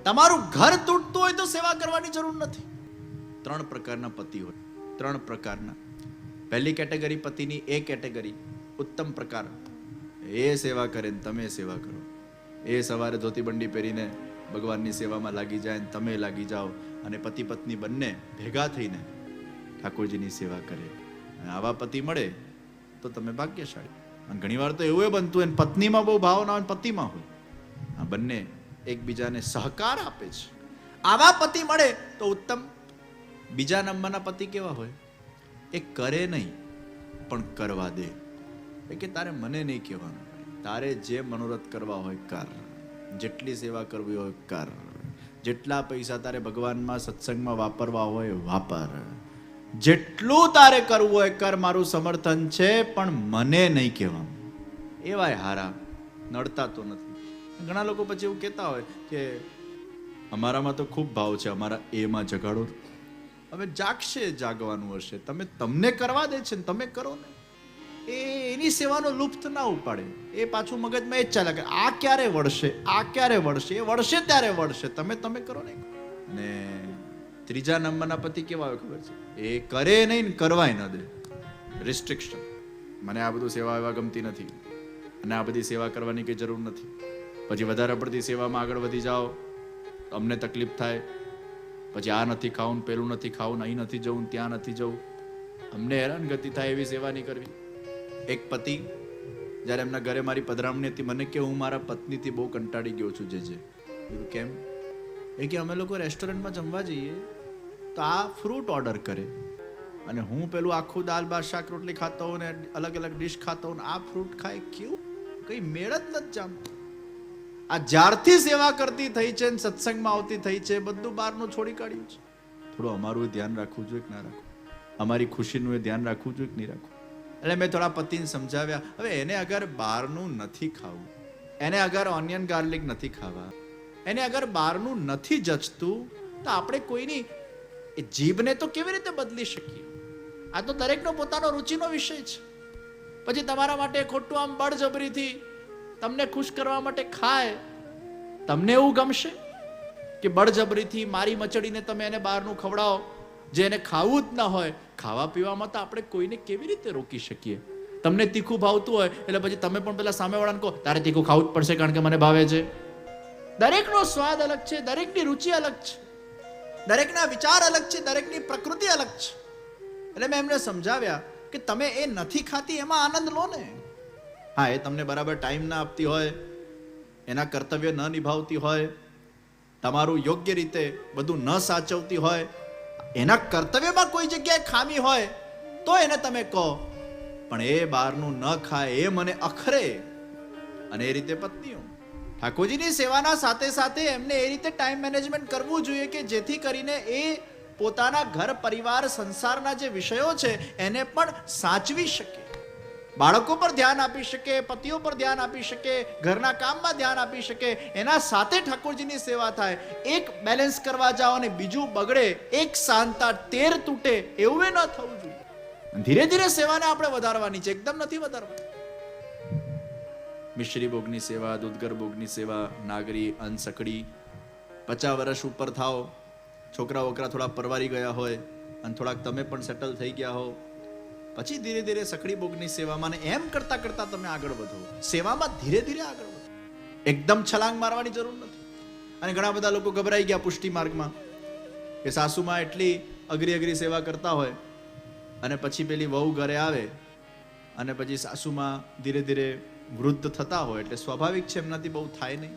તમારું ઘર તૂટતું હોય તો સેવા કરવાની જરૂર નથી. 3 પ્રકારના પતિ હોય, 3 પ્રકારના. પહેલી કેટેગરી પતિની, એ કેટેગરી ઉત્તમ પ્રકાર, એ સેવા કરે ને તમે સેવા કરો. એ સવારે ધોતી બંડી પહેરીને ભગવાનની સેવામાં લાગી જાય ને તમે લાગી જાઓ, અને પતિ પત્ની બંને ભેગા થઈને ઠાકોરજીની સેવા કરે. આવા પતિ મળે તો તમે ભાગ્યશાળી. અને ઘણી વાર તો એવું બનતું હોય પત્નીમાં બહુ ભાવ ના હોય, પતિમાં હોય. આ બંને એકબીજાને સહકાર આપે છે. આવા પતિ મળે તો ઉત્તમ. બીજા નંબરના પતિ કેવા હોય? એ કરે નહીં પણ કરવા દે. એ કે તારે મને નહીં કહેવાનું, તારે જે મનોરથ કરવા હોય કર, જેટલી સેવા કરવી હોય કર, જેટલા પૈસા તારે ભગવાનમાં સત્સંગમાં વાપરવા હોય વાપર, જેટલું તારે કરવું હોય કર, મારું સમર્થન છે, પણ મને નહીં કહેવાનું. એવાય હારા, નડતા તો નથી. ઘણા લોકો પછી એવું કહેતા હોય કે અમારામાં તો ખૂબ ભાવ છે, અમારા એમાં જગાડો. હવે જાગશે, જાગવાનું હશે, તમને કરવા દે છે ને તમે કરો ને. એની સેવાનો લુપ્ત ના ઉપાડે. એ પાછું મગજમાં એ જ ચાલે કે આ ક્યારે વળશે, આ ક્યારે વળશે. એ વળશે ત્યારે વળશે, તમે કરો ને. અને ત્રીજા નંબરના પતિ કેવા હોય ખબર છે? એ કરે નહીં ને કરવાય ન દે. રિસ્ટ્રિક્શન. મને આ બધું સેવા એવા ગમતી નથી, અને આ બધી સેવા કરવાની કઈ જરૂર નથી. પછી વધારે પડતી સેવામાં આગળ વધી જાઓ, અમને તકલીફ થાય. પછી આ નથી ખાવું, પેલું નથી ખાવું, અહીં નથી જવું, ત્યાં નથી જવું, અમને હેરાનગતિ થાય એવી સેવા નહીં કરવી. એક પતિ જ્યારે એમના ઘરે મારી પધરામણી હતી, મને કે હું મારા પત્નીથી બહુ કંટાળી ગયો છું. જે કેમ? એ કે અમે લોકો રેસ્ટોરન્ટમાં જમવા જઈએ તો આ ફ્રૂટ ઓર્ડર કરે, અને હું પેલું આખું દાલ ભાત શાક રોટલી ખાતો હોઉં ને અલગ અલગ ડિશ ખાતો હોઉં, આ ફ્રૂટ ખાય. કેવું કઈ મેળ જ નથી જામતો. આ જ્યારથી સેવા કરતી થઈ છે ને સત્સંગમાં આવતી થઈ છે, બધું બહારનું છોડી કાઢ્યું છે. થોડું અમારું ધ્યાન રાખવું જોઈએ કે ના રાખવું, અમારી ખુશીનું એ ધ્યાન રાખવું જોઈએ કે નહીં રાખવું. એટલે મેં થોડા પતિને સમજાવ્યા. હવે એને અગર બહારનું નથી ખાવું, એને અગર ઓનિયન ગાર્લિક નથી ખાવા, એને અગર બહારનું નથી જચતું, તો આપણે કોઈની એ જીભને તો કેવી રીતે બદલી શકીએ? આ તો દરેકનો પોતાનો રુચિનો વિષય છે. પછી તમારા માટે ખોટું આમ બળજબરીથી તમને ખુશ કરવા માટે ખાય, તમને એવું ગમશે કે બળજબરીથી મારી મચડીને તમે એને બહારનું ખવડાવો જે એને ખાવું જ ના હોય? ખાવા પીવામાં તો આપણે કોઈને કેવી રીતે રોકી શકીએ? તમને તીખું ભાવતું હોય એટલે પછી તમે પણ પેલા સામેવાળાને કહો તારે તીખું ખાવું જ પડશે કારણ કે મને ભાવે છે. દરેકનો સ્વાદ અલગ છે, દરેકની રુચિ અલગ છે, દરેકના વિચાર અલગ છે, દરેકની પ્રકૃતિ અલગ છે. એટલે મેં એમને સમજાવ્યા કે તમે એ નથી ખાતી એમાં આનંદ લો ને. હા, એ તમને બરાબર ટાઈમ ના આપતી હોય, એના કર્તવ્ય ન નિભાવતી હોય, તમારું યોગ્ય રીતે બધું ન સાચવતી હોય, એના કર્તવ્યમાં કોઈ જગ્યાએ ખામી હોય તો એને તમે કહો, પણ એ બહારનું ન ખાય એ મને અખરે. અને એ રીતે પત્નીઓ ઠાકોરજીની સેવાના સાથે સાથે એમને એ રીતે ટાઈમ મેનેજમેન્ટ કરવું જોઈએ કે જેથી કરીને એ પોતાના ઘર પરિવાર સંસારના જે વિષયો છે એને પણ સાચવી શકે, બાળકો પર ધ્યાન આપી શકે, પતિઓ પર ધ્યાન આપી શકે, ઘરના કામમાં ધ્યાન આપી શકે, એના સાથે ઠાકોરજીની સેવા થાય. એક બેલેન્સ કરવા જાઓ અને બીજું બગડે, એક શાંતા 13 તૂટે, એવું ન થવું જોઈએ. ધીરે ધીરે સેવાને આપણે વધારવાની છે, એકદમ નથી વધારવાની. મિશ્રી ભોગની સેવા, દૂધગર ભોગની સેવા, નાગરી, અનસકડી, 50 વર્ષ ઉપર થાઓ, છોકરા વોકરા થોડા પરવારી ગયા હોય અને થોડાક તમે પણ સેટલ થઈ ગયા હો, પછી ધીરે ધીરે સખડી ભોગની સેવામાં ને એમ કરતા કરતા તમે આગળ વધો. સેવામાં ધીરે ધીરે આગળ વધો, એકદમ છલાંગ મારવાની જરૂર નથી. અને ઘણા બધા લોકો ગભરાઈ ગયા પુષ્ટિ માર્ગમાં કે સાસુમાં એટલી અઘરી સેવા કરતા હોય અને પછી પેલી વહુ ઘરે આવે અને પછી સાસુમાં ધીરે ધીરે વૃદ્ધ થતા હોય એટલે સ્વાભાવિક છે એમનાથી બહુ થાય નહીં.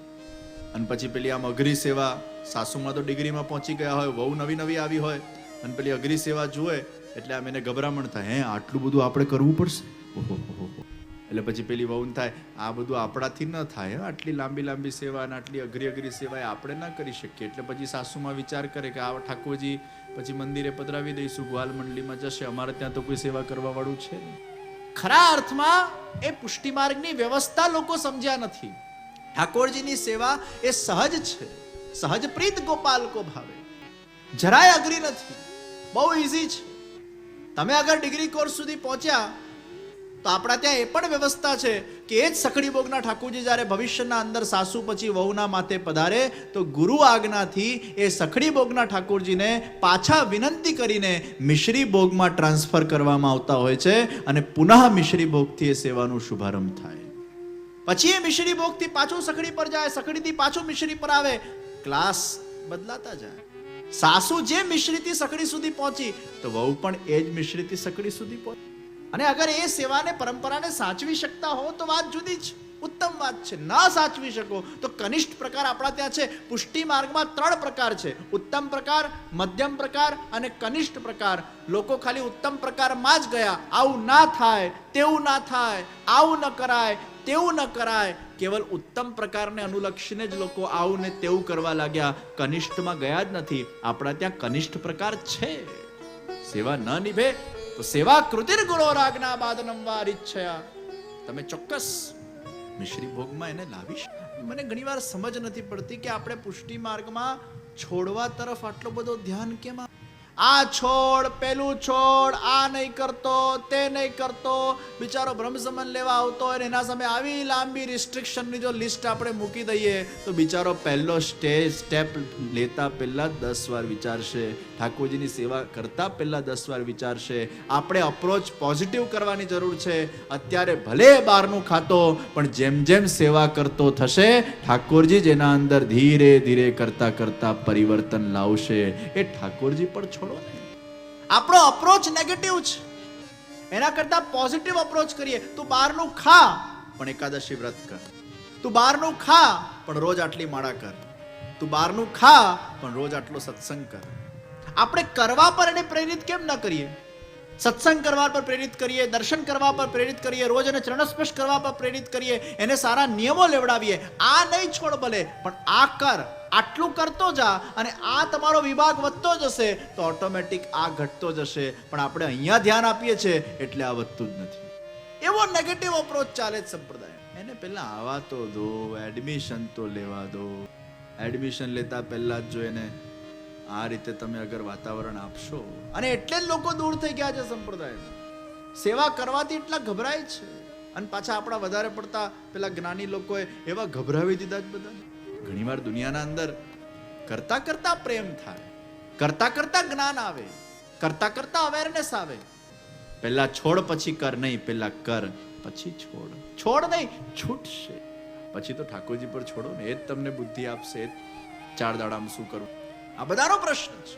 અને પછી પેલી આમ અઘરી સેવા, સાસુમાં તો ડિગ્રીમાં પહોંચી ગયા હોય, વહુ નવી આવી હોય અને પેલી અઘરી સેવા જુએ એટલે આમ એને ગભરામણ થાય, હે આટલું બધું આપણે કરવું પડશે? એટલે પછી પેલી વહુને થાય આ બધું આપણાથી ન થાય, આટલી લાંબી સેવા અને આટલી અઘરી સેવા આપણે ના કરી શકીએ. એટલે પછી સાસુમાં વિચાર કરે કે આ ઠાકોરજી પછી મંદિરે પધરાવી દઈશું, ગ્વાલ મંડળીમાં જશે, અમારે ત્યાં તો કોઈ સેવા કરવા વાળું છે નહીં. ખરા અર્થમાં એ પુષ્ટિ માર્ગની વ્યવસ્થા લોકો સમજ્યા નથી. ઠાકોરજીની સેવા એ સહજ છે, સહજ પ્રીત ગોપાલ કો ભાવે, જરાય અઘરી નથી, બહુ ઈઝી છે. તમે અગર ડિગ્રી કોર્સ સુધી પહોંચ્યા તો આપણા ત્યાં એ પણ વ્યવસ્થા છે કે એ જ સખડી ભોગના ઠાકોરજી જ્યારે ભવિષ્યના અંદર સાસુ પછી વહુના માથે પધારે તો ગુરુ આજ્ઞાથી એ સખડી ભોગના ઠાકોરજીને પાછા વિનંતી કરીને મિશ્રી ભોગમાં ટ્રાન્સફર કરવામાં આવતા હોય છે અને પુનઃ મિશ્રી ભોગથી એ સેવાનો શુભારંભ થાય. પછી એ મિશ્રી ભોગથી પાછું સખડી પર જાય, સખડીથી પાછું મિશ્રી પર આવે, ક્લાસ બદલાતા જાય. સાસુ જે મિશ્રીથી સખડી સુધી પહોંચી તો વહુ પણ એ જ મિશ્રીથી સખડી સુધી પહોંચી. અને અગર એ સેવાને પરંપરાને સાચવી શકતા હો તો વાત જુદી છે, ઉત્તમ વાત છે. ના સાચવી શકો તો કનિષ્ઠ પ્રકાર આપણા ત્યાં છે. પુષ્ટિ માર્ગમાં 3 પ્રકાર છે, ઉત્તમ પ્રકાર, મધ્યમ પ્રકાર અને કનિષ્ઠ પ્રકાર. લોકો ખાલી ઉત્તમ પ્રકારમાં જ ગયા, આવું ના થાય, તેવું ના થાય, આવું ન કરાય, તેવું ન કરાય. કેવલ ઉત્તમ પ્રકારને અનુલક્ષીને જ લોકો આવું ને તેવું કરવા લાગ્યા, કનિષ્ઠમાં ગયા જ નથી. આપણા ત્યાં કનિષ્ઠ પ્રકાર છે. સેવા ન નિભે તો સેવા કૃતિર ગુરોરાજ્ઞા બાદનમ વાર ઈચ્છયા, તમે ચોક્કસ મિશ્રી ભોગમાં એને લાવીશ. મને ઘણીવાર સમજ નથી પડતી કે આપણે પુષ્ટિ માર્ગમાં છોડવા તરફ આટલો બધો ધ્યાન કેમ? આ છોડ, પેલું છોડ, આ નહીં કરતો, તે નહીં કરતો. બિચારો બ્રહ્મસમન લેવા આવતો હોય એના સામે આવી લાંબી રિસ્ટ્રિક્શનની જો લિસ્ટ આપણે મૂકી દઈએ તો બિચારો પહેલો સ્ટેપ લેતા પહેલા 10 વાર વિચારશે, ઠાકોરજીની સેવા કરતા પહેલા 10 વાર વિચારશે. આપણે અપ્રોચ પોઝિટિવ કરવાની જરૂર છે. અત્યારે ભલે બહારનું ખાતો પણ જેમ જેમ સેવા કરતો થશે ઠાકોરજી જેના અંદર ધીરે ધીરે કરતા કરતા પરિવર્તન લાવશે. એ ઠાકોરજી પર છોડો. આપણો અપ્રોચ નેગેટિવ છે, એના કરતા પોઝિટિવ અપ્રોચ કરીએ. તું બહારનું ખા પણ એકાદશી વ્રત કર, તું બહારનું ખા પણ રોજ આટલી માળા કર, તું બહારનું ખા પણ રોજ આટલો સત્સંગ કર. આપણે કરવા પર એને પ્રેરિત કેમ ન કરીએ? સત્સંગ કરવા પર પ્રેરિત કરીએ, દર્શન કરવા પર પ્રેરિત કરીએ, રોજ એને ચરણસ્પર્શ કરવા પર પ્રેરિત કરીએ, એને સારા નિયમો લેવડાવીએ. આ નહીં છોડ ભલે પણ આ કર, આટલું કરતો જા અને આ તમારો વિભાગ વધતો જશે તો ઓટોમેટિક આ ઘટતો જશે. પણ આપણે અહીંયા ધ્યાન આપીએ છીએ એટલે આ વધતું જ નથી. એવો નેગેટિવ અપ્રોચ ચાલે જ સંપ્રદાય. એને પહેલા આવા તો દો, એડમિશન તો લેવા દો. એડમિશન લેતા પહેલા જ જો એને આ રીતે તમે અગર વાતાવરણ આપશો, અને એટલે જ લોકો દૂર થઈ ગયા છે સંપ્રદાય. સેવા કરવાથી એટલા ગભરાય છે. અને પાછા આપણા વધારે પડતા પેલા જ્ઞાની લોકોએ એવા ગભરાવી દીધા જ બધા. ઘણીવાર દુનિયાના અંદર કરતા કરતા પ્રેમ થાય, કરતા કરતા જ્ઞાન આવે, કરતા કરતા અવેરનેસ આવે. પહેલા છોડ પછી કર નહીં, પહેલા કર પછી છોડ. છોડ નહીં, છૂટશે. પછી તો ઠાકોરજી પર છોડો ને, એ જ તમને બુદ્ધિ આપશે. 4 દાડામાં શું કરવું, આ બધાનો પ્રશ્ન છે.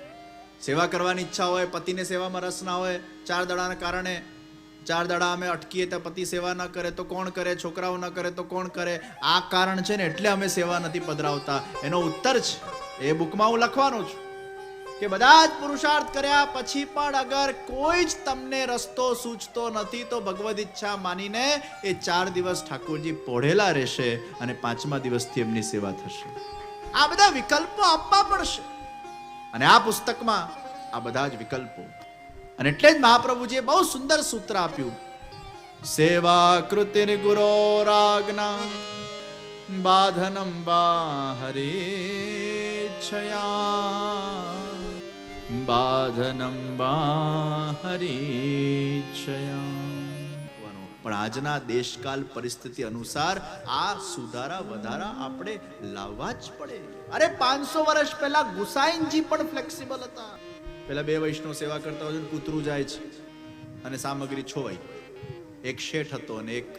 સેવા કરવાની ઈચ્છા હોય, પતિને સેવામાં રસ ના હોય, 4 દાડાના કારણે 4 દાડા અમે અટકીએ તો પતિ સેવા ન કરે તો કોણ કરે, છોકરાઓ ન કરે તો કોણ કરે. આ કારણ છે ને એટલે અમે સેવા નથી પધરાવતા. એનો ઉત્તર છે એ બુકમાં હું લખવાનો છું કે બધા જ પુરુષાર્થ કર્યા પછી પણ અગર કોઈ જ તમને રસ્તો સૂચતો નથી તો ભગવદ ઈચ્છા માનીને એ 4 દિવસ ઠાકોરજી પોઢેલા રહેશે અને 5મા દિવસથી એમની સેવા થશે. આ બધા વિકલ્પો આપવા પડશે અને આ પુસ્તકમાં આ બધા જ વિકલ્પો. અને એટલે જ મહાપ્રભુજીએ બહુ સુંદર સૂત્ર આપ્યું, સેવા કૃતિર ગુરોરાજ્ઞા બાધનમ બાહરીચ્છયા, બાધનમ બાહરીચ્છયા. પણ આજના દેશકાલ પરિસ્થિતિ અનુસાર આ સુધારા વધારા આપણે લાવવા જ પડે. અરે 500 વર્ષ પહેલા ગુસાઈનજી પણ ફ્લેક્સિબલ હતા. પેલા 2 વૈષ્ણવ સેવા કરતા હોય, કૂતરું જાય છે અને સામગ્રી છોવાઈ. એક શેઠ હતો અને એક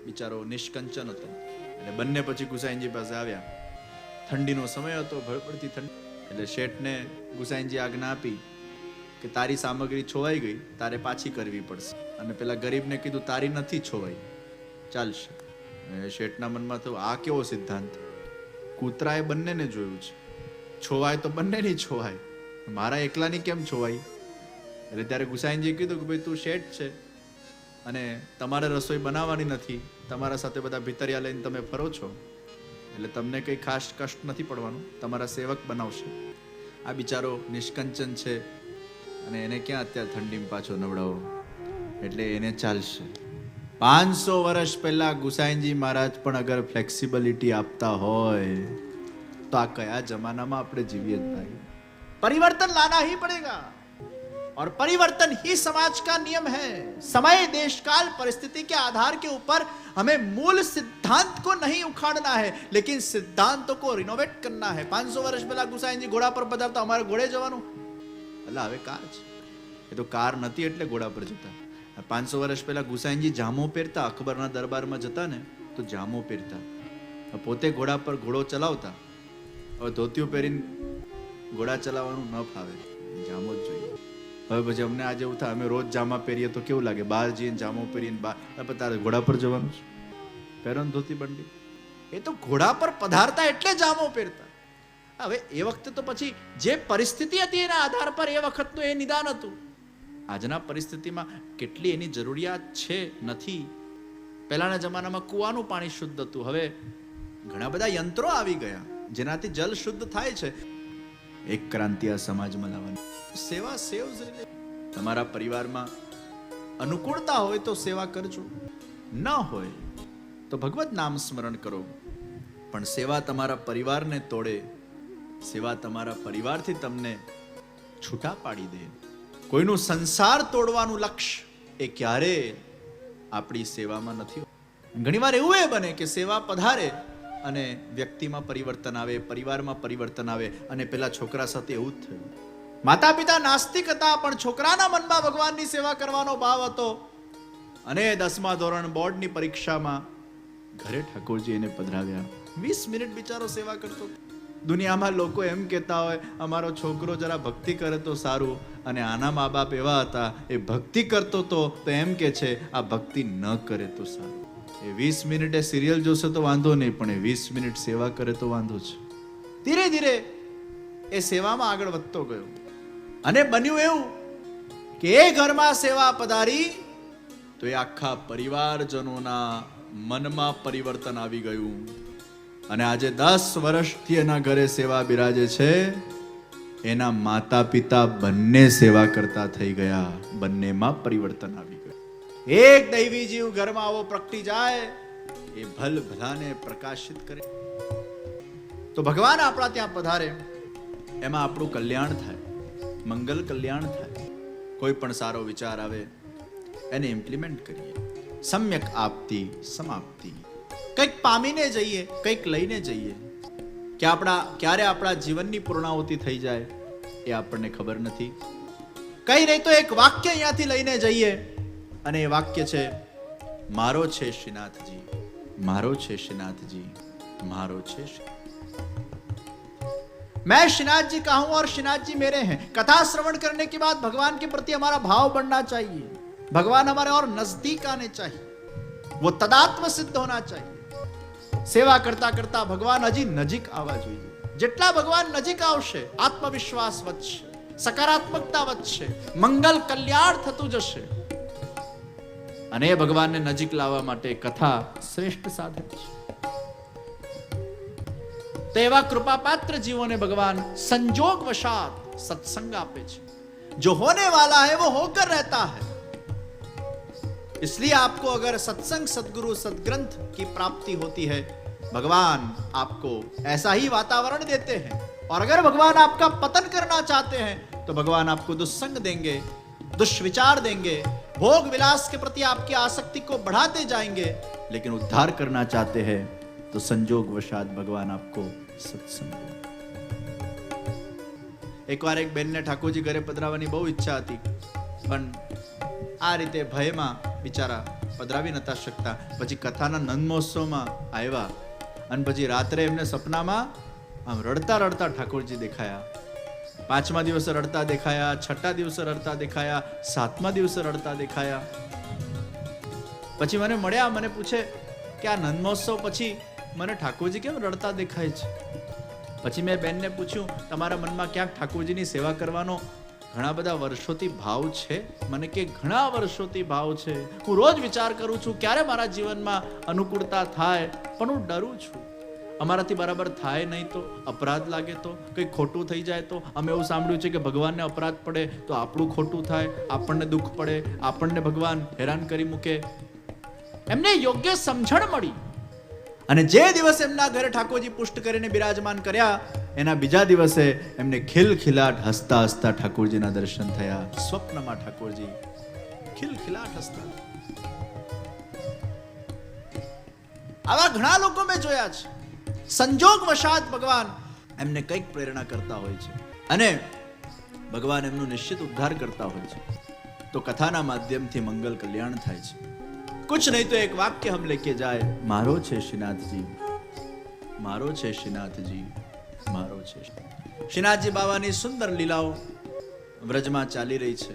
બિચારો નિષ્કંચન હતો. એટલે બંને પછી ગુસાઈનજી પાસે આવ્યા. ઠંડીનો સમય હતો, ભળપડતી ઠંડી. એટલે શેઠને ગુસાઈનજી આજ્ઞા આપી કે તારી સામગ્રી છોવાઈ ગઈ, તારે પાછી કરવી પડશે. અને પેલા ગરીબને કીધું તારી નથી છોવાઈ, ચાલશે. શેઠના મનમાં થયું આ કેવો સિદ્ધાંત, કૂતરાએ બંનેને જોયું છે, છોવાય તો બંનેની છોવાય, મારા એકલાની કેમ છોવાય? એટલે ત્યારે ગુસાઈનજી કીધું કે ભાઈ તું શેઠ છે અને તમારે રસોઈ બનાવવાની નથી, તમારા સાથે બધા ભીતરિયા લઈને તમે ફરો છો, એટલે તમને કંઈ ખાસ કષ્ટ નથી પડવાનું, તમારા સેવક બનાવશે. આ બિચારો નિષ્કંચન છે અને એને ક્યાં અત્યારે ઠંડીમાં પાછો નવડાવો, એટલે એને ચાલશે. 500 વર્ષ પહેલા ગુસાઈનજી મહારાજ પણ અગર ફ્લેક્સિબિલિટી આપતા હોય તો આ કયા જમાનામાં આપણે જીવીએ જ ભાઈ. પરિवर्तन लाना ही पड़ेगा और परिवर्तन ही समाज का नियम है। समय, देश काल, परिस्थिति के आधार के ऊपर हमें मूल सिद्धांत को नहीं उखाड़ना है, लेकिन सिद्धांतों को रिनोवेट करना है। 500 વર્ષ પહેલા ગુસાઈજી ઘોડા પર પધારતા, અમારે ઘોડે જવાનું, એટલે હવે કાર છે, એ તો કાર નથી એટલે ઘોડા પર જતા. 500 વર્ષ પહેલા ગુસાઈજી જામો પહેરતા, અકબરના દરબારમાં જતા ને તો જામો પહેરતા, પોતે ઘોડા પર ઘોડો ચલાવતા. હવે ધોતિયું પહેરીને ઘોડા ચલાવવાનું ન ફાવે, જામો જ જોઈએ. હવે પછી અમને આજે એવું થાય, અમે રોજ જામા પહેરીએ તો કેવું લાગે, બહાર જઈને જામો પહેરીને બહાર, તારે ઘોડા પર જવાનું છે, પહેરો ને ધોતી બંડી. એ તો ઘોડા પર પધારતા એટલે જામો પહેરતા. હવે એ વખતે તો પછી જે પરિસ્થિતિ હતી એના આધાર પર એ વખતનું એ નિદાન હતું. આજના પરિસ્થિતિમાં કેટલી એની જરૂરિયાત છે નથી. પહેલાના જમાનામાં કૂવાનું પાણી શુદ્ધ હતું, હવે ઘણા બધા યંત્રો આવી ગયા જેનાથી જલ શુદ્ધ થાય છે. એક ક્રાંતિ આ સમાજમાં લાવવાની. સેવા સેવ્સ રિલેશન. તમારા પરિવારમાં અનુકૂળતા હોય તો સેવા કરજો, ન હોય તો ભગવત નામ સ્મરણ કરો. પણ સેવા તમારા પરિવારને તોડે, સેવા તમારા પરિવારથી તમને છૂટા પાડી દે, કોઈનું સંસાર તોડવાનું લક્ષ્ય એ ક્યારે આપણી સેવામાં નથી. ઘણીવાર એવું એ બને કે સેવા પધારે અને વ્યક્તિમાં પરિવર્તન આવે, પરિવારમાં પરિવર્તન આવે. અને પેલા છોકરા સાથે એવું જ થયું. માતા પિતા નાસ્તિક હતા, પણ છોકરાના મનમાં ભગવાનની સેવા કરવાનો ભાવ હતો. અને 10મા ધોરણ બોર્ડની પરીક્ષામાં ઘરે ઠાકોરજી એને પધરાવ્યા. 20 મિનિટ બિચારો સેવા કરતો. દુનિયામાં લોકો એમ કહેતા હોય, અમારો છોકરો જરા ભક્તિ કરે તો સારું, અને આના મા બાપ એવા હતા, એ ભક્તિ કરતો તો એમ કે છે આ ભક્તિ ન કરે તો સારું. એ 20 મિનિટે સિરિયલ જોશે તો વાંધો નહીં, પણ એ 20 મિનિટ સેવા કરે તો વાંધો છે. ધીરે ધીરે એ સેવામાં આગળ વધતો ગયો. અને બન્યું એવું કે એ ઘરમાં સેવા પધારી તો એ આખા પરિવારજનોના મનમાં પરિવર્તન આવી ગયું. અને આજે 10 વર્ષથી એના ઘરે સેવા બિરાજે છે. એના માતા પિતા બંને સેવા કરતા થઈ ગયા, બંનેમાં પરિવર્તન આવી ગયું. એક દૈવી જીવ ઘરમાં આવો પ્રગટી જાય, એ ભલ ભલાને પ્રકાશિત કરે. તો ભગવાન આપણા ત્યાં પધારે, એમાં આપણું કલ્યાણ થાય, મંગલ કલ્યાણ થાય. કોઈ પણ સારો વિચાર આવે એને ઇમ્પ્લિમેન્ટ કરીએ. સમ્યક આપતી સમાપ્તિ. કંઈક પામીને જઈએ, કંઈક લઈને જઈએ. કે ક્યારે આપણા જીવનની પૂર્ણાહુતિ થઈ જાય એ આપણને ખબર નથી. કઈ નહીં તો એક વાક્ય અહીંયાથી લઈને જઈએ, અને એ વાક્ય છે, મારો છે શ્રીનાથજી, મારો છે શ્રીનાથજી, મારો છે मैं श्रीनाथ जी का हूं और श्रीनाथ जी मेरे हैं. कथा श्रवण करने के बाद भगवान के प्रति हमारा भाव बढ़ना चाहिए, भगवान हमारे और नजदीक आने चाहिए, वो तदात्म सिद्ध होना चाहिए. સેવા કરતા કરતા ભગવાન હજી નજીક આવવા જોઈએ. જેટલા ભગવાન નજીક આવશે, આત્મવિશ્વાસ વધશે, સકારાત્મકતા વધશે, મંગલ કલ્યાણ થતું જશે. અને એ ભગવાનને નજીક લાવવા માટે કથા શ્રેષ્ઠ સાધન છે. તો એવા કૃપાપાત્ર જીવોને ભગવાન સંજોગ વશાત સત્સંગ આપે છે. जो होने वाला है वो होकर रहता है. इसलिए आपको अगर सत्संग, सदगुरु, सदग्रंथ की प्राप्ति होती है, भगवान आपको ऐसा ही वातावरण देते हैं. और अगर भगवान आपका पतन करना चाहते हैं तो भगवान आपको दुस्संग देंगे, दुष्विचार देंगे, भोग विलास के प्रति आपकी आसक्ति को बढ़ाते जाएंगे. लेकिन उद्धार करना चाहते हैं तो संजोग वशात भगवान आपको सत्संग. एक बार एक बेन ने ठाकुरजी घरे पधरावવાની બહુ ઈચ્છા હતી, પણ આ રીતે ભયમાં બિચારા પધરાવી નતા શકતા. પછી કથાના નંદ મહોત્સવમાં આવ્યા, અને પછી રાત્રે એમને સપનામાં આમ રડતા રડતા ઠાકોરજી દેખાયા. 5મા દિવસે રડતા દેખાયા, 6ઠા દિવસે રડતા દેખાયા, 7મા દિવસે રડતા દેખાયા. પછી મને મળ્યા, મને પૂછે કે આ નંદ મહોત્સવ પછી મને ઠાકોરજી કેમ રડતા દેખાય છે? પછી મેં બેનને પૂછ્યું, તમારા મનમાં ક્યાંક ઠાકોરજીની સેવા કરવાનો ઘણા બધા વર્ષોથી ભાવ છે? મને કે ઘણા વર્ષોથી ભાવ છે. હું રોજ વિચાર કરું છું ક્યારે મારા જીવનમાં અનુકૂળતા થાય, પણ હું ડરું છું. અમારાથી બરાબર થાય નહીં તો, અપરાધ લાગે તો, કંઈ ખોટું થઈ જાય તો. અમે એવું સાંભળ્યું છે કે ભગવાનને અપરાધ પડે તો આપણું ખોટું થાય, આપણને દુઃખ પડે, આપણને ભગવાન હેરાન કરી મૂકે. એમને યોગ્ય સમજણ મળી. અને જે દિવસે એમના ઘરે ઠાકોરજી પુષ્ટ કરીને બિરાજમાન કર્યા, એના બીજા દિવસે એમને ખિલખિલાટ હસતા હસતા ઠાકોરજીના દર્શન થયા. સ્વપ્નમાં ઠાકોરજી ખિલખિલાટ હસતા. આવા ઘણા લોકો મેં જોયા છે. સંજોગ વશાત ભગવાન એમને કંઈક પ્રેરણા કરતા હોય છે અને ભગવાન એમનું નિશ્ચિત ઉદ્ધાર કરતા હોય છે. તો કથાના માધ્યમથી મંગલ કલ્યાણ થાય છે. कुछ नहीं तो एक वाक्य हम लेके जाए, मारो छे श्रीनाथजी, मारो छे श्रीनाथजी, मारो छे. શ્રીનાથજી બાવાની સુંદર લીલાઓ વ્રજમાં ચાલી રહી છે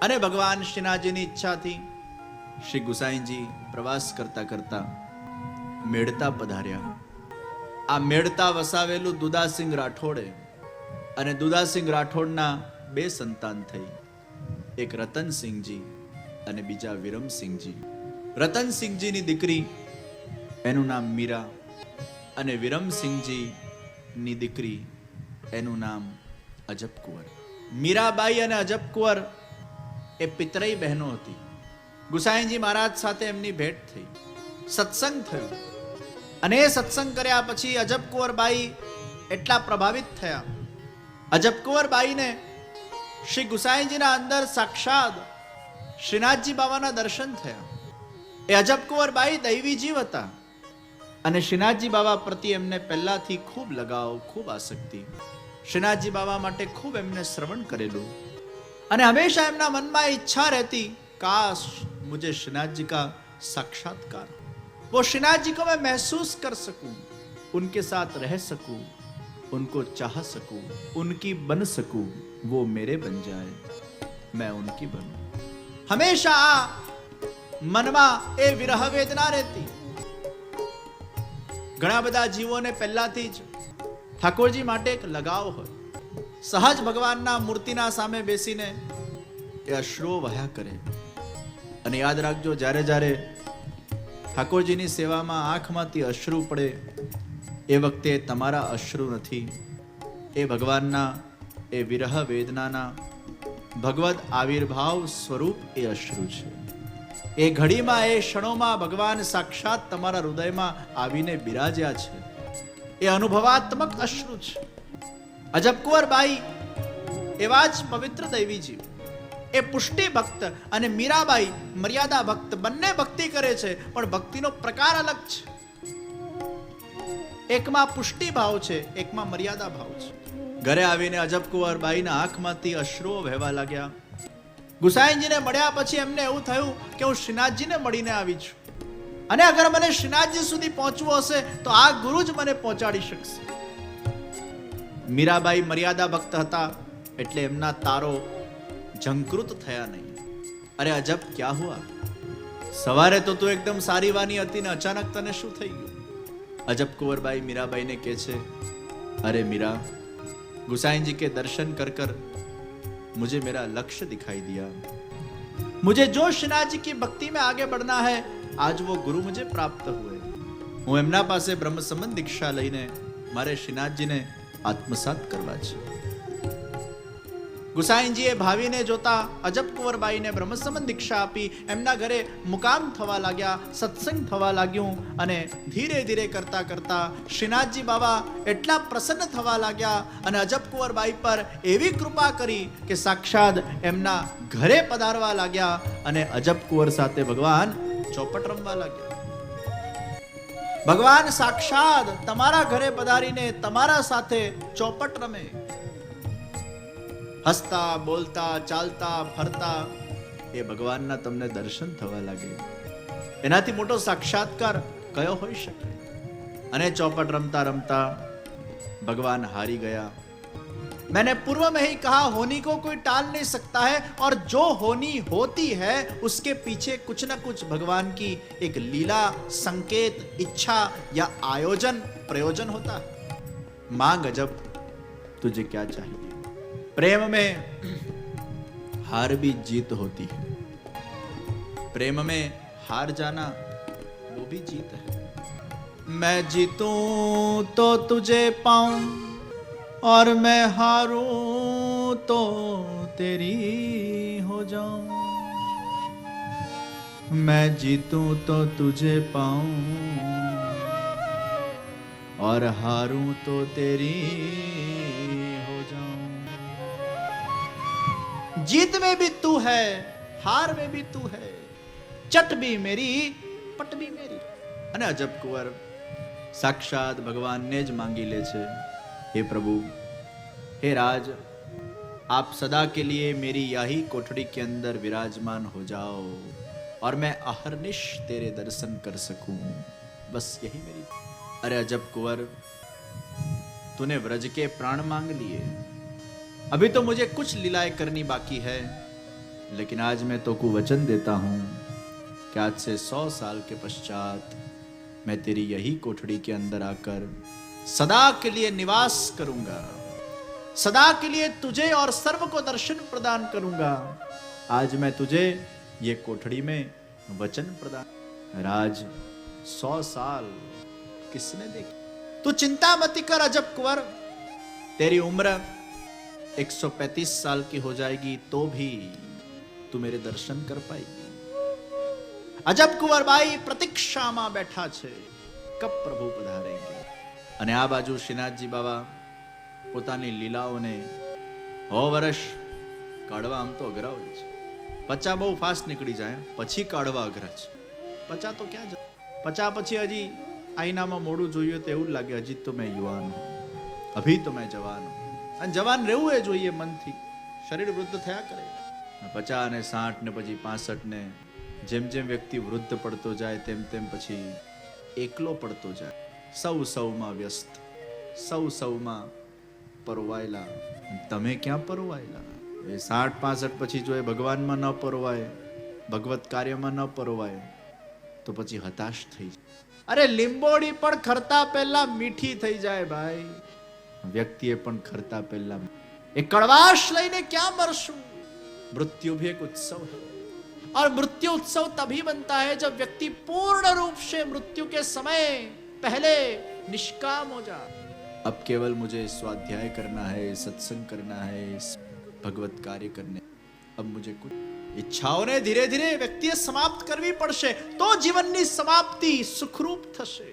અને ભગવાન શ્રીનાથજીની ઈચ્છાથી શ્રી ગુસાઈજી પ્રવાસ કરતા કરતા મેડતા પધાર્યા. આ મેડતા વસાવેલું દુદાસિંહ રાઠોડે અને દુદાસિંહ રાઠોડના બે સંતાન થઈ, એક રતનસિંહજી અને બીજા વિરમસિંહજી. રતનસિંહજીની દીકરી એનું નામ મીરા અને વિરમસિંહજી ની દીકરી એનું નામ અજબકુંવર. મીરાબાઈ અને અજબકુંવર એ પિતરાઈ બહેનો હતી. ગુસાઈજી મહારાજ સાથે એમની ભેટ થઈ, સત્સંગ થયો અને એ સત્સંગ કર્યા પછી અજબકુંવરબાઈ એટલા પ્રભાવિત થયા. અજબકુંવરબાઈને શ્રી ગુસાઈજીના અંદર સાક્ષાત શ્રીનાથજી બાવાના દર્શન થયા. એ અજબકુંવરબાઈ દૈવી જીવ હતા અને શ્રીનાથજી બાવા પ્રત્યે એમને પહેલાથી ખૂબ લગાવ, ખૂબ આસક્તિ. શ્રીનાથજી બાવા માટે ખૂબ એમને શ્રવણ કરેલું અને હંમેશા એમના મનમાં ઈચ્છા રહેતી, કાશ मुझे श्रीनाथ जी का साक्षात्कार, वो श्रीनाथ जी को मैं महसूस कर सकूं, उनके साथ रह सकूं, उनको चाह सकूं, उनकी बन सकूं, वो मेरे बन जाए, मैं उनकी बनूं. हमेशा आ મનમાં એ વિરહ વેદના રહેતી. ઘણા બધા જીવોને પહેલાથી જ ઠાકોરજી માટે એક લગાવ હોય. સહજ ભગવાનના મૂર્તિના સામે બેસીને એ અશ્રુઓ વહ્યા કરે. અને યાદ રાખજો, જ્યારે જ્યારે ઠાકોરજીની સેવામાં આંખમાંથી અશ્રુ પડે એ વખતે તમારા અશ્રુ નથી, એ ભગવાનના એ વિરહ વેદનાના ભગવદ આવિર્ભાવ સ્વરૂપ એ અશ્રુ છે. એ ઘડીમાં, એ ક્ષણોમાં ભગવાન સાક્ષાત તમારા હૃદયમાં આવીને બિરાજ્યા છે. એ અનુભવાત્મક અશ્રુ છે. અજબકુંવરબાઈ એવા જ પવિત્ર દૈવી જીવ, એ પુષ્ટિ ભક્ત અને મીરાબાઈ મર્યાદા ભક્ત, બંને ભક્તિ કરે છે પણ ભક્તિનો પ્રકાર અલગ છે. એકમાં પુષ્ટિ ભાવ છે, એકમાં મર્યાદા ભાવ છે. ઘરે આવીને અજબકુંવરબાઈના આંખમાંથી અશ્રુઓ વહેવા લાગ્યા. ગુસાઈજીને મળ્યા પછી એમને એવું થયું કે હું શ્રીનાથજીને મળીને આવી છું અને અગર મને શ્રીનાથજી સુધી પહોંચવું હશે તો આ ગુરુ જ મને પહોંચાડી શકશે. મીરાબાઈ મર્યાદા ભક્ત હતા એટલે એમના તારો ઝંકૃત થયા નહીં. અરે અજબ ક્યા હુઆ, સવારે તો તું એકદમ સારી વાની હતી ને અચાનક તને શું થઈ ગયું? અજબકુંવરબાઈ મીરાબાઈને કહે છે, અરે मीरा, गुसाईजी के दर्शन कर कर मुझे मेरा लक्ष्य दिखाई दिया. मुझे जो श्रीनाथ जी की भक्ति में आगे बढ़ना है, आज वो गुरु मुझे प्राप्त हुए. હું એમના પાસે બ્રહ્મ સંબંધ દીક્ષા લઈને મારે શ્રીનાથજીને આત્મસાત કરવા છે. ગુસાઈજીએ ભાવીને જોતા અજબકુંવરબાઈને બ્રહ્મ સંબંધ દીક્ષા આપી, એમના ઘરે મુકામ થવા લાગ્યા, સત્સંગ થવા લાગ્યું અને ધીરે ધીરે કરતા કરતા શ્રીનાથજી બાવા એટલા પ્રસન્ન થવા લાગ્યા અને અજબકુંવરબાઈ પર એવી કૃપા કરી કે સાક્ષાત એમના ઘરે પધારવા લાગ્યા અને અજબકુંવર સાથે ભગવાન ચોપટ રમવા લાગ્યા. ભગવાન સાક્ષાત તમારા ઘરે પધારીને તમારા સાથે ચોપટ રમે. હસતા, બોલતા, ચાલતા, ફરતા એ ભગવાનના તમને દર્શન થવા લાગે. એનાથી મોટો સાક્ષાત્કાર કયો હોઈ શકે? અને ચોપટ રમતા રમતા ભગવાન હારી ગયા. मैंने पूर्व में ही कहा, होनी को कोई टाल नहीं सकता है और जो होनी होती है उसके पीछे कुछ न कुछ भगवान की एक लीला, संकेत, इच्छा या आयोजन, प्रयोजन होता है. मांग अजब तुझे क्या चाहिए. प्रेम में हार भी जीत होती है. प्रेम में हार जाना वो भी जीत है. मैं जीतूं तो तुझे पाऊं और मैं हारूं तो तेरी हो जाऊं. मैं जीतूं तो तुझे पाऊं और हारूं तो तेरी हो जाऊं। जीत में भी तू है, हार में भी तू है, चट भी मेरी पट भी मेरी। અને અજબ કુંવર સાક્ષાત ભગવાનને જ માંગી લે છે, हे प्रभु, हे राज, आप सदा के लिए मेरी यही कोठड़ी के अंदर विराजमान हो जाओ और मैं अहर्निश तेरे दर्शन कर सकूं, बस यही मेरी। अरे अजब कुंवर, तूने व्रज के प्राण मांग लिए, अभी तो मुझे कुछ लीलाएं करनी बाकी है, लेकिन आज मैं तो को वचन देता हूं कि आज से 100 साल के पश्चात मैं तेरी यही कोठड़ी के अंदर आकर सदा के लिए निवास करूंगा, सदा के लिए तुझे और सर्व को दर्शन प्रदान करूंगा। आज मैं तुझे ये कोठड़ी में वचन प्रदान। राज, 100 साल किसने देखी? तू चिंता मत कर अजब कुंवर, तेरी उम्र 135 साल की हो जाएगी तो भी तू मेरे दर्शन कर पाएगी। अजब कुंवर भाई प्रतीक्षाમાં બેઠા છે, કબ પ્રભુ પધારેંગે। અને આ બાજુ શ્રીનાથજી બાબા પોતાની લીલાઓને 100 વર્ષ કાઢવા આમ તો અઘરા હોય છે, પચા બહુ ફાસ્ટ નીકળી જાય, પછી કાઢવા અઘરા છે। પચા તો ક્યાં જાય, પચા પછી હજી આઈનામાં મોડું જોઈએ તો એવું જ લાગે હજી તો મેં યુવાન હું, અભી તો મેં જવાન હું। અને જવાન રહેવું એ જોઈએ મનથી, શરીર વૃદ્ધ થયા કરે। 50 ને 60 ને પછી 65 ને જેમ જેમ વ્યક્તિ વૃદ્ધ પડતો જાય તેમ તેમ પછી એકલો પડતો જાય, સૌ સૌમાં વ્યસ્ત, સૌ સૌમાં પરોવાયેલા। તમે ક્યાં પરોવાયેલા? એ 60-65 પછી જો એ ભગવાનમાં ન પરોવાય, ભગવત કાર્યમાં ન પરોવાય તો પછી હતાશ થઈ જાય। અરે લીંબોડી પણ ખરતા પહેલા મીઠી થઈ જાય ભાઈ, વ્યક્તિએ પણ ખરતા પહેલા એ કડવાશ લઈને ક્યાં મરશું? मृत्यु भी एक उत्सव है, और मृत्यु उत्सव तभी बनता है जब व्यक्ति पूर्ण रूप से मृत्यु के समय पहले निष्काम हो जाए। अब केवल मुझे स्वाध्याय करना है, सत्संग करना है, भगवत कार्य करने, अब मुझे कुछ इच्छाओं ने धीरे धीरे व्यक्तिए समाप्त करवी पड़शे तो जीवननी समाप्ति सुखरूप थशे।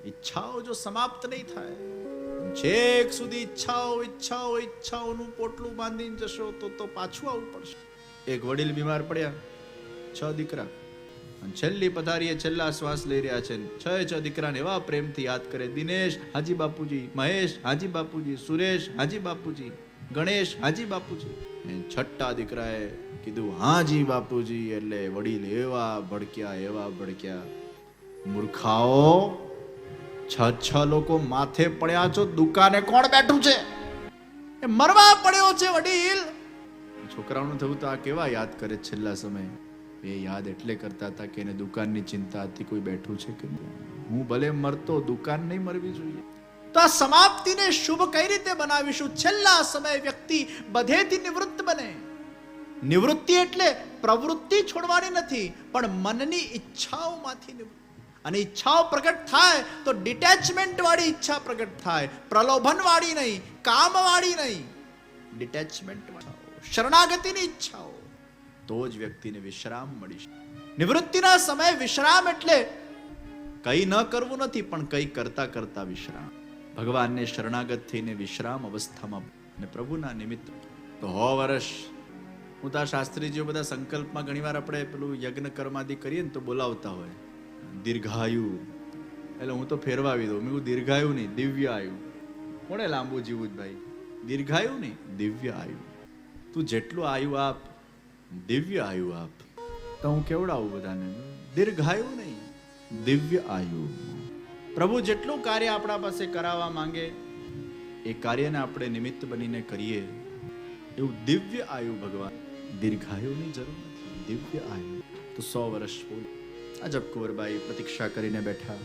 इच्छाओं जो समाप्त नहीं थाय, छेक सुधी इच्छाओ इच्छाओ इच्छाओનું પોટલું બાંધીને જશો તો પાછું આવવું પડશે। એક વડીલ બીમાર પડ્યા, 6 દીકરા, અને છેલ્લી પથારીએ છેલ્લા શ્વાસ લઈ રહ્યા છે, 6 દીકરાને એવા પ્રેમથી યાદ કરે, દિનેશ હાજી બાપુજી, મહેશ હાજી બાપુજી, સુરેશ હાજી બાપુજી, ગણેશ હાજી બાપુજી। છઠ્ઠા દીકરાએ કીધું હાજી બાપુજી, એટલે વડીલ એવા ભડક્યા, મૂર્ખાઓ, 6 લોકો માથે પડ્યા છો, દુકાને કોણ બેઠું છે? એ મરવા પડ્યો છે વડીલ। છોકરાઓનું થયું તો આ કેવા યાદ કરે છેલ્લા સમય, એ યાદ એટલે કરતા હતા કે એને દુકાનની ચિંતા હતી, કોઈ બેઠું છે કે નહીં, હું ભલે મરતો, દુકાન નહીં મરવી જોઈએ। તો આ સમાપ્તિને શુભ કઈ રીતે બનાવીશું? છેલ્લા સમય વ્યક્તિ બધેથી નિવૃત્ત બને। નિવૃત્તિ એટલે પ્રવૃત્તિ છોડવાની નથી, પણ મનની ઈચ્છાઓમાંથી નિવૃત્ત। અને ઈચ્છાઓ પ્રગટ થાય તો ડિટેચમેન્ટ વાળી ઈચ્છા પ્રગટ થાય, પ્રલોભન વાળી નહીં, કામ વાળી નહીં, ડિટેચમેન્ટ વાળી, શરણાગતિની ઈચ્છાઓ, તો જ વ્યક્તિને વિશ્રામ મળી શકે। નિવૃત્તિના સમયે વિશ્રામ એટલે કઈ ન કરવું નથી, પણ કઈ કરતા કરતા વિશ્રામ, ભગવાનને શરણાગત થઈને વિશ્રામ અવસ્થામાં અને પ્રભુના નિમિત્ત। તો 100 વર્ષ હું તો શાસ્ત્રીજીઓ બધા સંકલ્પમાં ઘણીવાર આપણે પેલું યજ્ઞ કર્માદિ કરીએ ને તો બોલાવતા હોય દીર્ઘાયુ, એટલે હું તો ફેરવાવી દઉં, મેં દીર્ઘાયુ નહીં, દિવ્ય આયુ। કોણે લાંબુ જીવું જ ભાઈ? દીર્ઘાયુ નહીં, દિવ્ય આયુ। તું જેટલું આયુ આપ, દિવ્ય આયુ આપ, તો હું કેવડાવું બધાને? દીર્ઘાયુ નહીં, દિવ્ય આયુ। પ્રભુ જેટલું કાર્ય આપણા પાસે કરાવવા માંગે એ કાર્યને આપણે નિમિત્ત બનીને કરીએ, એવું દિવ્ય આયુ ભગવાન, દીર્ઘાયુની જરૂર નથી, દિવ્ય આયુ। તો 100 વર્ષ બોલ। અજબ કુંવરબાઈ પ્રતીક્ષા કરીને બેઠા,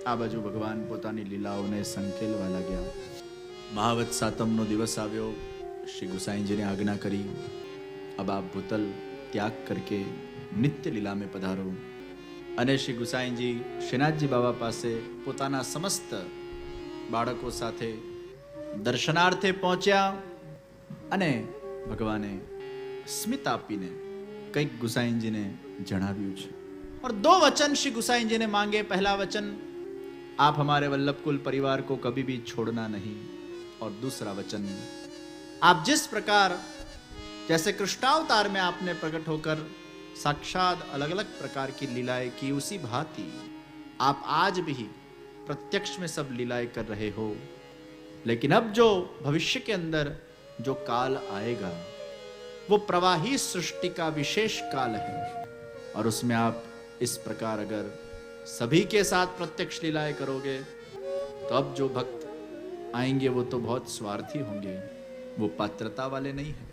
આ બાજુ ભગવાન પોતાની લીલાઓને સંકેલવા લાગ્યા। મહાવત સાતમનો દિવસ આવ્યો, શ્રી ગુસાઈજીને આજ્ઞા કરી, अब आप भूतल त्याग करके नित्य लीला में पधारो। અને શ્રી ગુસાઈજી શ્રીનાથજી બાબા પાસે પોતાના સમસ્ત બાળકો સાથે દર્શનાર્થે પહોંચ્યા અને ભગવાને સ્મિત આપીને કંઈક ગુસાઈજીને જણાવ્યું છે। और 2 वचन श्री गुसाई जी ने मांगे। पहला वचन आप हमारे वल्लभ कुल परिवार को कभी भी छोड़ना नहीं। और दूसरा वचन, आप जिस प्रकार जैसे कृष्णावतार में आपने प्रकट होकर साक्षात अलग अलग प्रकार की लीलाएं की, उसी भांति आप आज भी प्रत्यक्ष में सब लीलाएं कर रहे हो। लेकिन अब जो भविष्य के अंदर जो काल आएगा वो प्रवाही सृष्टि का विशेष काल है, और उसमें आप इस प्रकार अगर सभी के साथ प्रत्यक्ष लीलाएं करोगे तो अब जो भक्त आएंगे वो तो बहुत स्वार्थी होंगे, वो पात्रता वाले नहीं है।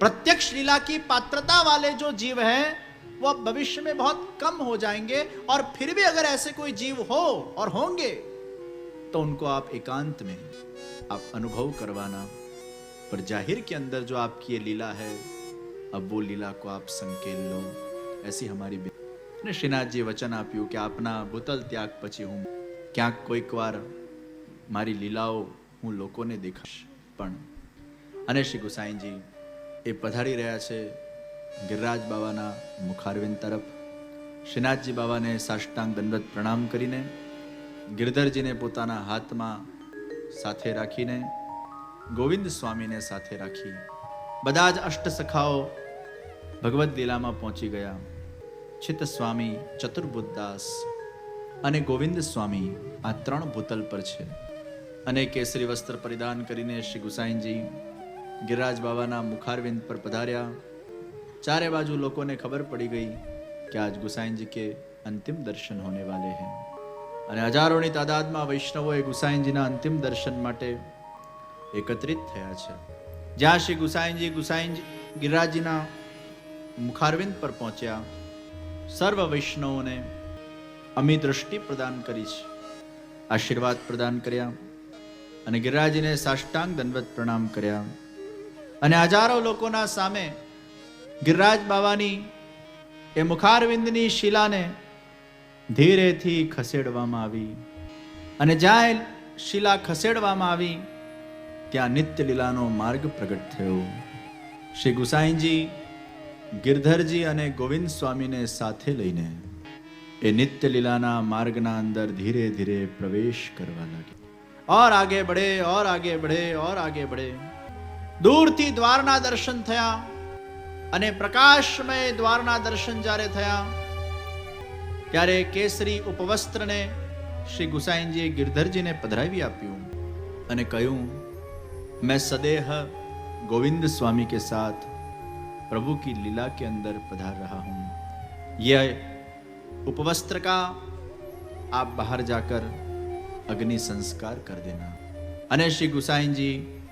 प्रत्यक्ष लीला की पात्रता वाले जो जीव हैं वो अब भविष्य में बहुत कम हो जाएंगे, और फिर भी अगर ऐसे कोई जीव हो और होंगे तो उनको आप एकांत में आप अनुभव करवाना। पर जाहिर के अंदर जो आपकी ये लीला है, अब वो लीला को आप संकेल लो, ऐसी हमारी શ્રીનાથજી વચન આપ્યું કે આપના ભૂતલ ત્યાગ પછી હું ક્યાંક કોઈક વાર મારી લીલાઓ હું લોકોને દેખાશ પણ। અને શ્રી ગુસાઈજી એ પધારી રહ્યા છે ગિરિરાજ બાવાના મુખારવિંદ તરફ। શ્રીનાથજી બાવાને સાષ્ટાંગ દંડવત પ્રણામ કરીને ગિરધરજીને પોતાના હાથમાં સાથે રાખીને ગોવિંદ સ્વામીને સાથે રાખી બધા જ અષ્ટ સખાઓ ભગવદ લીલામાં પહોંચી ગયા। ચિત્ત સ્વામી, ચતુર્બુદ્દાસ અને ગોવિંદ સ્વામી આ ત્રણ ભૂતલ પર છે। અને કેસરી વસ્ત્ર પરિધાન કરીને શ્રી ગુસાઈજી ગિરિરાજ બાવાના મુખારવિંદ પર પધાર્યા। चारे बाजू लोगों ने खबर पड़ी गई कि आज गुसाइन जी के अंतिम दर्शन होने वाले हैं। અને હજારોની તાદાદમાં વૈષ્ણવોએ ગુસાઈનજીના અંતિમ દર્શન માટે એકત્રિત થયા છે। જ્યાં શ્રી ગુસાઈનજી ગિરિરાજજીના મુખારવિંદ પર પહોંચ્યા, સર્વ વૈષ્ણવોને અમી દ્રષ્ટિ પ્રદાન કરી છે, આશીર્વાદ પ્રદાન કર્યા અને ગિરિરાજજીને સાષ્ટાંગ દંડવત પ્રણામ કર્યા। અને હજારો લોકોના સામે ગિરિરાજ બાવાની એ મુખારવિંદની શિલાને ધીરેથી ખસેડવામાં આવી। અને જ્યાં શિલા ખસેડવામાં આવી ત્યાં નિત્ય લીલાનો માર્ગ પ્રગટ થયો। શ્રી ગુસાઈજી ગિરધરજી અને ગોવિંદ સ્વામીને સાથે લઈને એ નિત્ય લીલાના માર્ગના અંદર ધીરે ધીરે પ્રવેશ કરવા લાગ્યા। और आगे बढ़े और आगे बढ़े और आगे बढ़े। दूरથી દ્વારના દર્શન થયા અને પ્રકાશમય દ્વારના દર્શન જ્યારે થયા ત્યારે કેસરી ઉપવસ્ત્રને શ્રી ગુસાઈનજીએ ગિરધરજીને પધરાવી આપ્યું અને કહ્યું, मैं सदेह गोविंद स्वामी के साथ प्रभु की लीला के अंदर पधार रहा हूं। यह उपवस्त्र का आप बाहर जाकर अग्नि संस्कार कर देना। અને શ્રી ગુસાઈનજી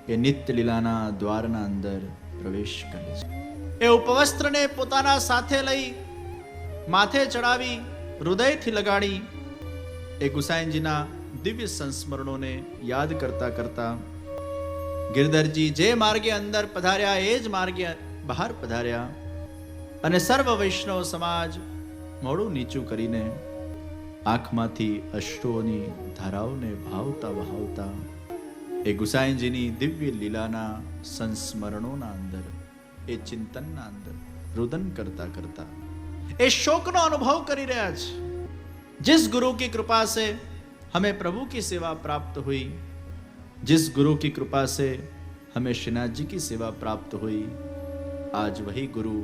એ નિત્ય લીલાના દ્વારના અંદર પ્રવેશ કરે છે। એ ઉપવસ્ત્રને પોતાના સાથે લઈ માથે ચડાવી હૃદયથી લગાડી એ ગુસાઈનજીના દિવ્ય સંસ્મરણોને યાદ કરતા કરતા ગિરધરજી જે માર્ગે અંદર પધાર્યા એ જ માર્ગે બહાર પધાર્યા। અને સર્વ વૈષ્ણવ સમાજ મોઢું નીચું કરીને આંખમાંથી અશ્રુઓની ધારાઓને ભાવતા વહાવતા એ ગુસાઈનજીની દિવ્ય લીલાના સંસ્મરણોના અંદર, એ ચિંતનના અંદર रुदन करता करता ए शोकનો अनुभव કરી રહ્યા છે। जिस गुरु की कृपा से हमें प्रभु की सेवा प्राप्त हुई, जिस गुरु की कृपा से हमें श्रीनाथ जी की सेवा प्राप्त हुई, आज वही गुरु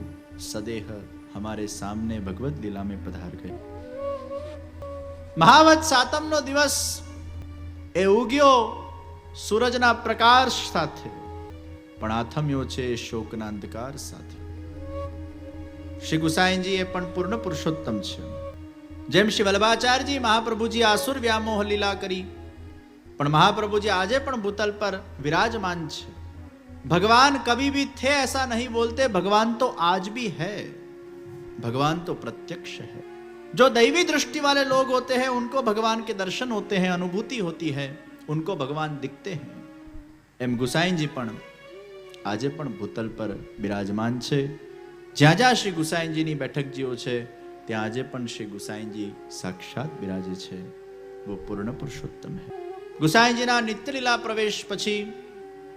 सदेह हमारे सामने भगवत लीला में पधार गए। महावत सातम नो दिवस ए उग्यो सूरजना प्रकाश સાથે પણ આથમ્યો છે શોકના અંધકાર સાથે। શ્રી ગુસાઈનજી એ પણ પૂર્ણ પુરુષોત્તમ છે। જેમ શ્રી વલ્લભાચાર્યજી મહાપ્રભુજી આસુર વ્યામોહ લીલા કરી, પણ મહાપ્રભુજી આજે પણ ભૂતલ પર विराजमान છે। भगवान कभी भी थे ऐसा नहीं बोलते, भगवान तो आज भी है, भगवान तो प्रत्यक्ष है। जो दैवी दृष्टि वाले लोग होते हैं उनको भगवान के दर्शन होते हैं, अनुभूति होती है, उनको भगवान दिखते हैं। एम गुसाईनजी पण આજે પણ ભૂતલ પર બિરાજમાન છે। જ્યાં જ્યાં શ્રી ગુસાઈનજીની બેઠકજીઓ છે ત્યાં આજે પણ શ્રી ગુસાઈનજી સાક્ષાત બિરાજે છે। वो पूर्ण पुरुषोत्तम है। ગુસાઈનજીના નિત્યલીલા પ્રવેશ પછી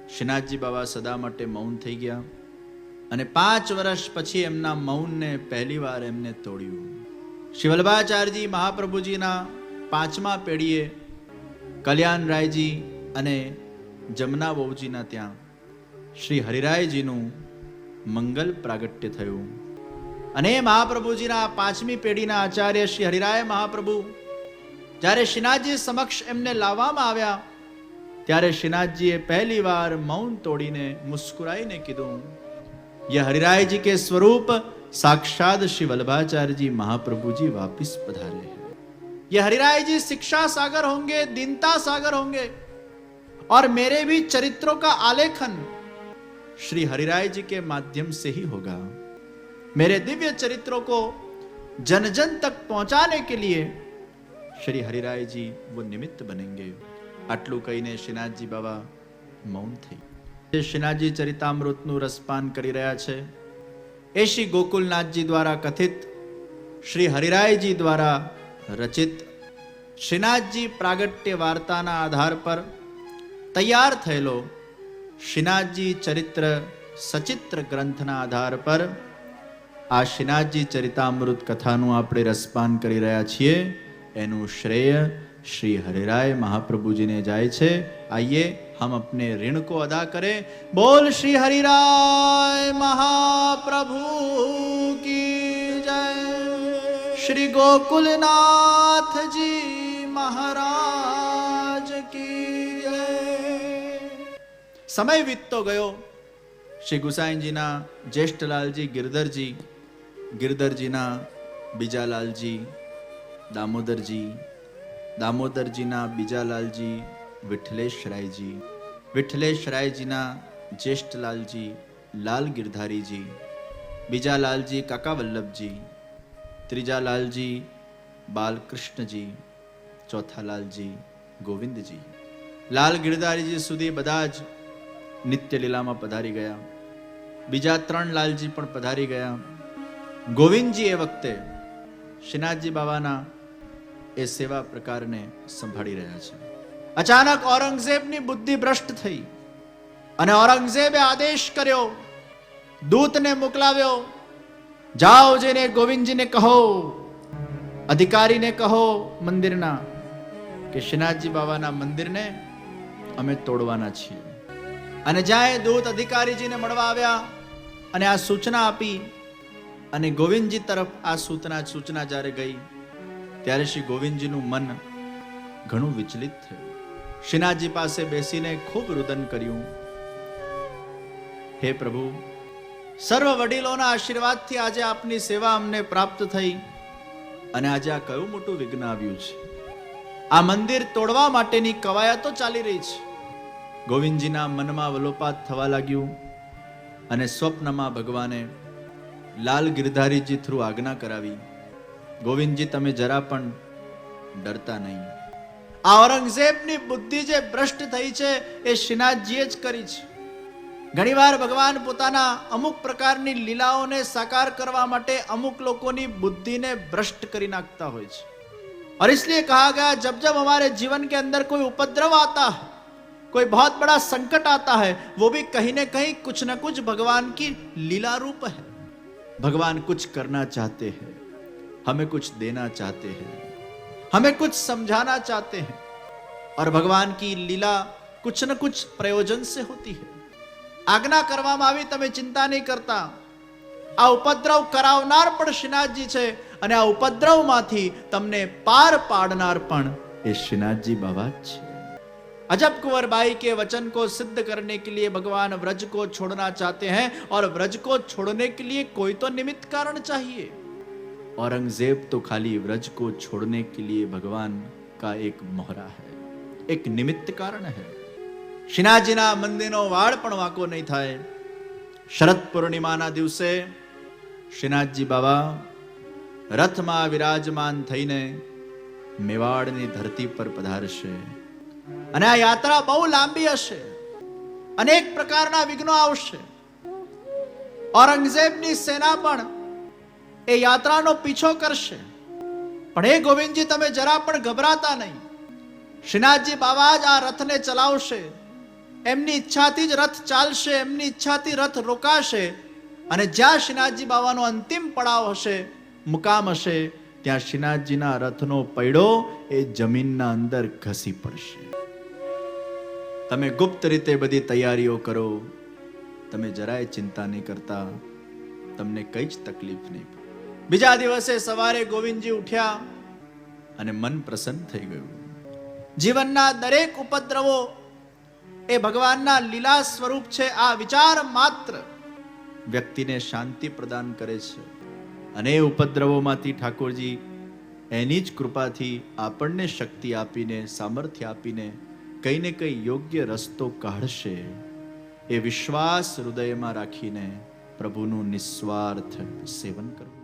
શ્રીનાથજી બાબા સદા માટે મૌન થઈ ગયા અને 5 વર્ષ પછી એમના મૌનને પહેલીવાર એમને તોડ્યું। શ્રી વલ્લભાચાર્યજી મહાપ્રભુજીના 5મા પેઢીએ કલ્યાણરાયજી અને જમના બહુજીના ત્યાં શ્રી હરિરાયજીનું મંગલ પ્રાગટ્ય થયું. અને મહાપ્રભુજીના 5મી પેઢીના આચાર્ય શ્રી હરિરાય મહાપ્રભુ જ્યારે શ્રીનાથજી સમક્ષ એમને લાવવામાં આવ્યા ત્યારે શ્રીનાથજીએ પહેલી વાર મૌન તોડીને મુસ્કુરાઈને કીધું, ये हरिराय जी के स्वरूप साक्षात श्री वल्लभाचार्य जी महाप्रभु जी वापिस पधारे हैं. ये हरिराय जी शिक्षा सागर होंगे, दीनता सागर होंगे और मेरे भी चरित्रों का आलेखन श्री हरिराय जी के माध्यम से ही होगा. मेरे दिव्य चरित्रों को जन जन तक पहुंचाने के लिए श्री हरिराय जी वो निमित्त बनेंगे. आटलू कहीने श्रीनाथजी बाबा मौन થઈ. શ્રીનાથજી ચરિતામૃતનું રસપાન કરી રહ્યા છે. એ શ્રી ગોકુલનાથજી દ્વારા કથિત, શ્રી હરિરાયજી દ્વારા રચિત શ્રીનાથજી પ્રાગટ્ય વાર્તાના આધાર પર તૈયાર થયેલો શ્રીનાથજી ચરિત્ર સચિત્ર ગ્રંથના આધાર પર આ શ્રીનાથજી ચરિતામૃત કથાનું આપણે રસપાન કરી રહ્યા છીએ. એનું શ્રેય श्री हरिराय महाप्रभु जी ने जाए छे. आइए हम अपने ऋण को अदा करें. बोल श्री हरिराय महाप्रभु की जय. श्री गोकुलनाथ जी महाराज की जय. समय વીતતો ગયો. શ્રી ગુસાઈજીના જ્યેષ્ઠલાલજી ગિરધરજી, ગિરધરજીના બીજાલાલજી દામોદરજી, દામોદરજીના બીજાલાલજી વિઠ્ઠલેશરાયજી, વિઠ્ઠલેશરાયજીના જ્યેષ્ઠલાલજી લાલ ગિરધારીજી, બીજા લાલજી કાકા વલ્લભજી, ત્રીજા લાલજી બાલકૃષ્ણજી, ચોથા લાલજી ગોવિંદજી. લાલ ગિરધારીજી સુધી બધા જ નિત્ય લીલામાં પધારી ગયા. બીજા 3 લાલજી પણ પધારી ગયા. ગોવિંદજી એ વખતે શ્રીનાથજી બાબાના એ સેવા પ્રકારને સંભાળી રહ્યા છે. અચાનક ઔરંગઝેબની બુદ્ધિ ભ્રષ્ટ થઈ અને ઔરંગઝેબે આદેશ કર્યો, દૂતને મોકલાવ્યો, જાઓ જઈને ગોવિંદજીને કહો, અધિકારીને કહો મંદિરના, કે શ્રીનાથજી બાબાના મંદિરને અમે તોડવાના છીએ. અને જ્યાં દૂત અધિકારીજીને મળવા આવ્યા અને આ સૂચના આપી અને ગોવિંદજી તરફ આ સૂચના જ્યારે ગઈ ત્યારે શ્રી ગોવિંદજીનું મન ઘણું વિચલિત થયું. શ્રીનાથજી પાસે બેસીને ખૂબ રુદન કર્યું, હે પ્રભુ, સર્વ વડીલોના આશીર્વાદથી આજે આપની સેવા અમને પ્રાપ્ત થઈ અને આજે આ કયું મોટું વિઘ્ન આવ્યું છે. આ મંદિર તોડવા માટેની કવાયતો ચાલી રહી છે. ગોવિંદજીના મનમાં વલોપાત થવા લાગ્યું અને સ્વપ્નમાં ભગવાને લાલ ગિરધારીજી થ્રુ આજ્ઞા કરાવી, ગોવિંદજી તમે જરા પણ ડરતા નહીં. આ ઔરંગઝેબની બુદ્ધિ જે ભ્રષ્ટ થઈ છે એ શ્રીનાથજીએ જ કરી છે. ઘણીવાર ભગવાન પોતાના અમુક પ્રકારની લીલાઓને સાકાર કરવા માટે અમુક લોકોની બુદ્ધિને ભ્રષ્ટ કરી નાખતા હોય છે. और इसलिए कहा गया, जब जब हमारे जीवन के अंदर कोई उपद्रव आता है, कोई बहुत बड़ा संकट आता है, वो भी कहीं न कहीं कुछ न कुछ भगवान की लीला रूप है. भगवान कुछ करना चाहते हैं, हमें कुछ देना चाहते हैं, हमें कुछ समझाना चाहते हैं और भगवान की लीला कुछ न कुछ प्रयोजन से होती है. આજ્ઞા કરવામાં આવી, તમે ચિંતા નહીં કરતા, આ ઉપદ્રવ કરાવનાર પણ શ્રીનાથજી છે અને આ ઉપદ્રવમાંથી તમને પાર પાડનાર પણ એ શ્રીનાથજી બાબા જ છે. अजब कुंवरबाई के वचन को सिद्ध करने के लिए भगवान व्रज को छोड़ना चाहते हैं और व्रज को छोड़ने के लिए कोई तो निमित्त कारण चाहिए. औरंगजेब तो खाली व्रज को छोड़ने के लिए भगवान का एक मोहरा है, एक निमित्त कारण है. શ્રીનાથજીના મંદિરનો વાળ પણ વાંકો નહીં થાય. શરદ પૂર્ણિમાના દિવસે શ્રીનાથજી બાબા રથમાં વિરાજમાન થઈને મેવાડની ધરતી પર પધારશે અને આ યાત્રા બહુ લાંબી હશે. અનેક પ્રકારના વિઘ્નો આવશે. ઔરંગઝેબની સેના પણ એ યાત્રાનો પીછો કરશે. પણ હે ગોવિંદજી, તમે જરા પણ ગભરાતા નહીં. શ્રીનાથજી બાબા જ આ રથને ચલાવશે. એમની ઈચ્છાથી જ રથ ચાલશે, એમની ઈચ્છાથી રથ રોકાશે અને જ્યાં શ્રીનાથજી બાબાનો અંતિમ પડાવ હશે, મુકામ હશે, ત્યાં શ્રીનાથજીના રથનો પૈડો એ જમીનના અંદર ઘસી પડશે. તમે ગુપ્ત રીતે બધી તૈયારીઓ કરો, તમે જરાય ચિંતા નહીં કરતા, તમને કઈ જ તકલીફ નહીં. બીજા દિવસે સવારે ગોવિંદજી ઉઠ્યા અને મન પ્રસન્ન થઈ ગયું. જીવનના દરેક ઉપદ્રવો એ ભગવાનના લીલા સ્વરૂપ છે. આ વિચાર માત્ર વ્યક્તિને શાંતિ પ્રદાન કરે છે. અને એ ઉપદ્રવોમાંથી ઠાકોરજી એની જ કૃપાથી આપણને શક્તિ આપીને, સામર્થ્ય આપીને કઈ ને કઈ યોગ્ય રસ્તો કાઢશે. એ વિશ્વાસ હૃદયમાં રાખીને પ્રભુનું નિસ્વાર્થ સેવન કરો.